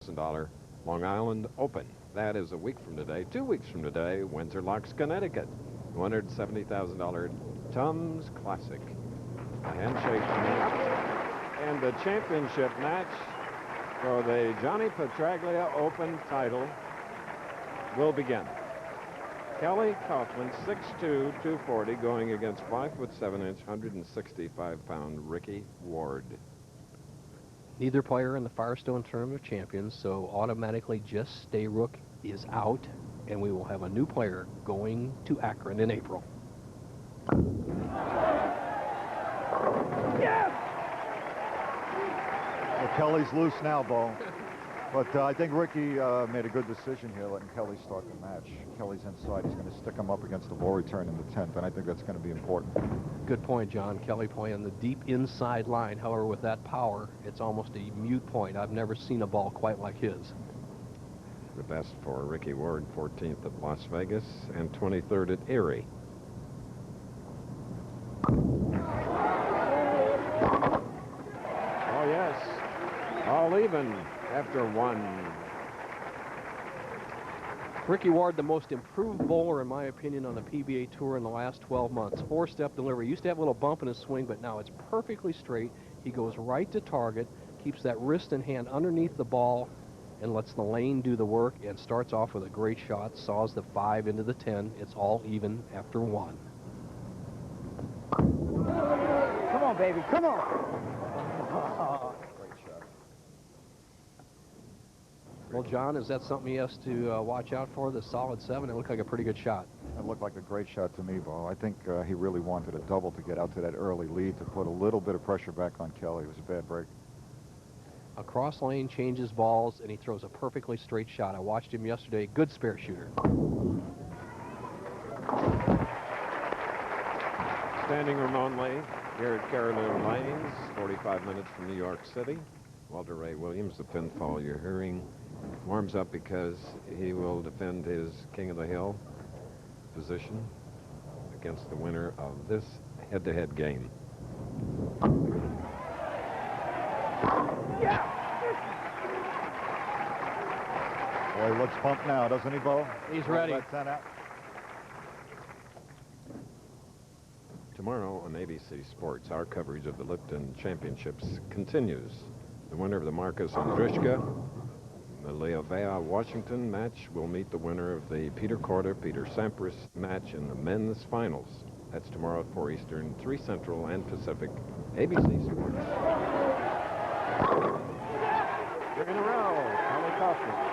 $1,000 Long Island Open. That is a week from today. 2 weeks from today, Windsor Locks, Connecticut. $170,000 Tums Classic. A handshake coming up. And the championship match for the Johnny Petraglia Open title will begin. Kelly Coffman, 6'2", 240, going against 5'7", 165-pound Ricky Ward. Neither player in the Firestone Tournament of Champions, so automatically Just Stay Rook is out, and we will have a new player going to Akron in April. Yes! Well, Kelly's loose now, Bo. But I think Ricky made a good decision here, letting Kelly start the match. Kelly's inside. He's going to stick him up against the ball return in the 10th, and I think that's going to be important. Good point, John. Kelly playing the deep inside line. However, with that power, it's almost a mute point. I've never seen a ball quite like his. The best for Ricky Ward, 14th at Las Vegas and 23rd at Erie. Oh, yes. All even after one. Ricky Ward, the most improved bowler, in my opinion, on the PBA Tour in the last 12 months. Four-step delivery. Used to have a little bump in his swing, but now it's perfectly straight. He goes right to target, keeps that wrist and hand underneath the ball, and lets the lane do the work, and starts off with a great shot, saws the 5 into the 10. It's all even after one. Come on, baby, come on. Great shot. Well, John, is that something he has to watch out for, the solid 7? It looked like a pretty good shot. It looked like a great shot to me, Bo. I think he really wanted a double to get out to that early lead, to put a little bit of pressure back on Kelly. It was a bad break. Across lane, changes balls, and he throws a perfectly straight shot. I watched him yesterday. Good spare shooter. Standing room only here at Carolyn Lanes, 45 minutes from New York City. Walter Ray Williams, the pinfall you're hearing, warms up because he will defend his King of the Hill position against the winner of this head-to-head game. Yeah. Boy, he looks pumped now, doesn't he, Bo? He's ready. Tomorrow on ABC Sports, our coverage of the Lipton Championships continues. The winner of the Marcus Andrishka, the Leovea Washington match will meet the winner of the Peter Korda, Peter Sampras match in the men's finals. That's tomorrow at 4 Eastern, 3 Central and Pacific, ABC Sports. You're in a row, Kelly Coffman.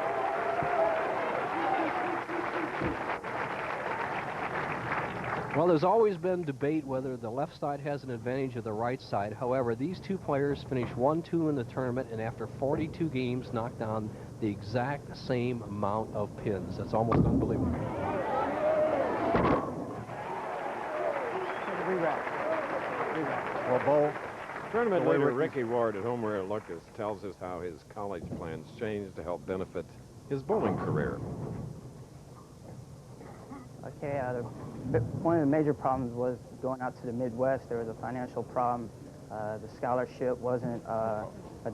Well, there's always been debate whether the left side has an advantage of the right side. However, these two players finished 1-2 in the tournament, and after 42 games, knocked down the exact same amount of pins. That's almost unbelievable. Well, Bo, Tournament leader Ricky Ward at Home Rare Lucas tells us how his college plans changed to help benefit his bowling career. Okay, one of the major problems was going out to the Midwest. There was a financial problem. The scholarship wasn't a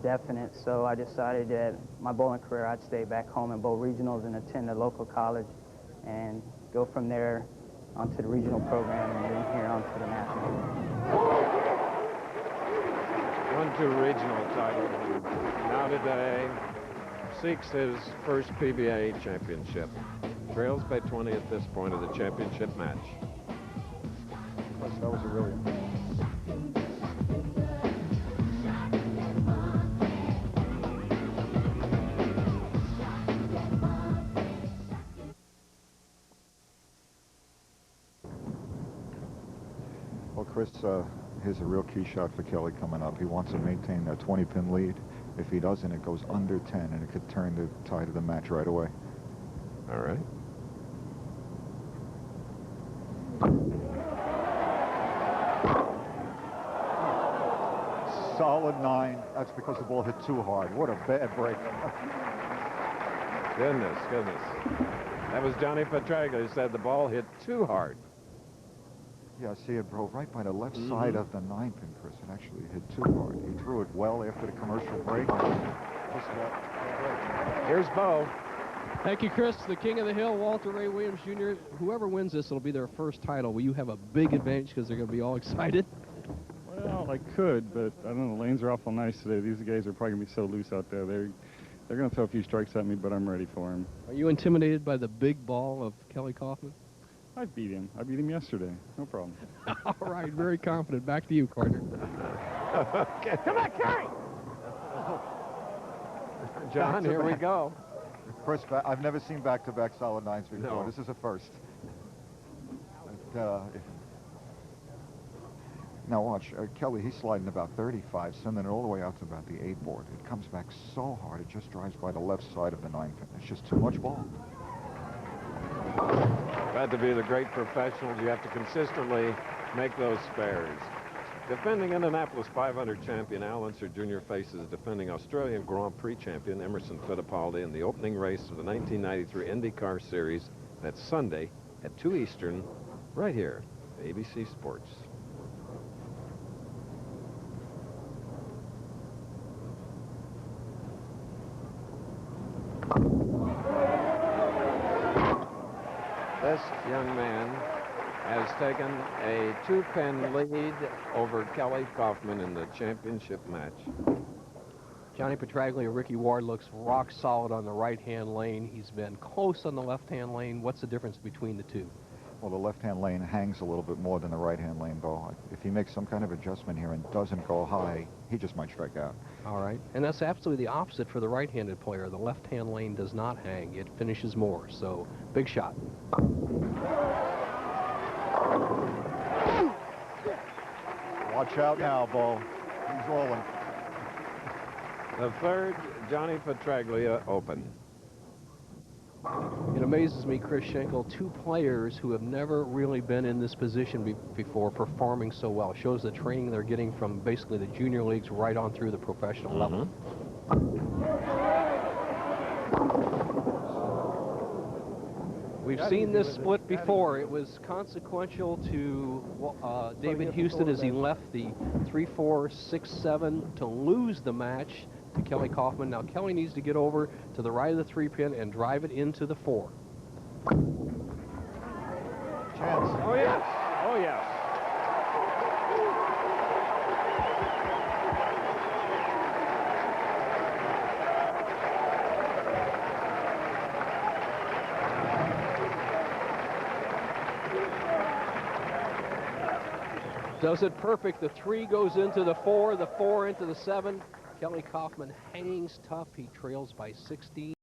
definite, so I decided that my bowling career, I'd stay back home and bowl regionals and attend a local college and go from there onto the regional program and then here onto the national. 1-2 regional title. Now today seeks his first PBA championship. Trails by 20 at this point of the championship match. that was a really... Well, Chris, here's a real key shot for Kelly coming up. He wants to maintain a 20-pin lead. If he doesn't, it goes under 10, and it could turn the tide of the match right away. All right. Solid 9. That's because the ball hit too hard. What a bad break. Goodness, goodness. That was Johnny Petraglia who said the ball hit too hard. Yeah, see, it drove right by the left side of the 9-pin, Chris. It actually hit too hard. He threw it well after the commercial break. Just got Here's Bo. Thank you, Chris. The King of the Hill, Walter Ray Williams Jr. Whoever wins this, it'll be their first title. Will you have a big advantage because they're going to be all excited? Well, I could, but I don't know. The lanes are awful nice today. These guys are probably going to be so loose out there. They're going to throw a few strikes at me, but I'm ready for them. Are you intimidated by the big ball of Kelly Coffman? I beat him. I beat him yesterday. No problem. All right, very confident. Back to you, Carter. Okay. Come on, Kerry! John, here we go. Chris, I've never seen back-to-back solid nines before. No. This is a first. Now watch, Kelly, he's sliding about 35, sending it all the way out to about the 8 board. It comes back so hard, it just drives by the left side of the 9 pin. It's just too much ball. Glad to be the great professionals. You have to consistently make those spares. Defending Indianapolis 500 champion Al Unser Jr. faces defending Australian Grand Prix champion Emerson Fittipaldi in the opening race of the 1993 IndyCar Series. That's Sunday at 2 Eastern, right here, ABC Sports. This young man has taken a 2-pin lead over Kelly Coffman in the championship match. Johnny Petraglia, Ricky Ward looks rock solid on the right-hand lane. He's been close on the left-hand lane. What's the difference between the two? Well, the left-hand lane hangs a little bit more than the right-hand lane, Bo. If he makes some kind of adjustment here and doesn't go high, he just might strike out. All right. And that's absolutely the opposite for the right-handed player. The left-hand lane does not hang. It finishes more. So, big shot. Watch out now, Bo. He's rolling. The third Johnny Petraglia Open. It amazes me, Chris Schenkel, 2 players who have never really been in this position before performing so well. It shows the training they're getting from basically the junior leagues right on through the professional level. We've seen this split before. It was consequential to David Houston as he left the 3-4, 6-7 to lose the match to Kelly Coffman. Now Kelly needs to get over to the right of the 3-pin and drive it into the 4. Chance. Oh, yes. Oh, yes. Does it perfect. The 3 goes into the 4, the 4 into the 7. Kelly Coffman hangs tough. He trails by 16.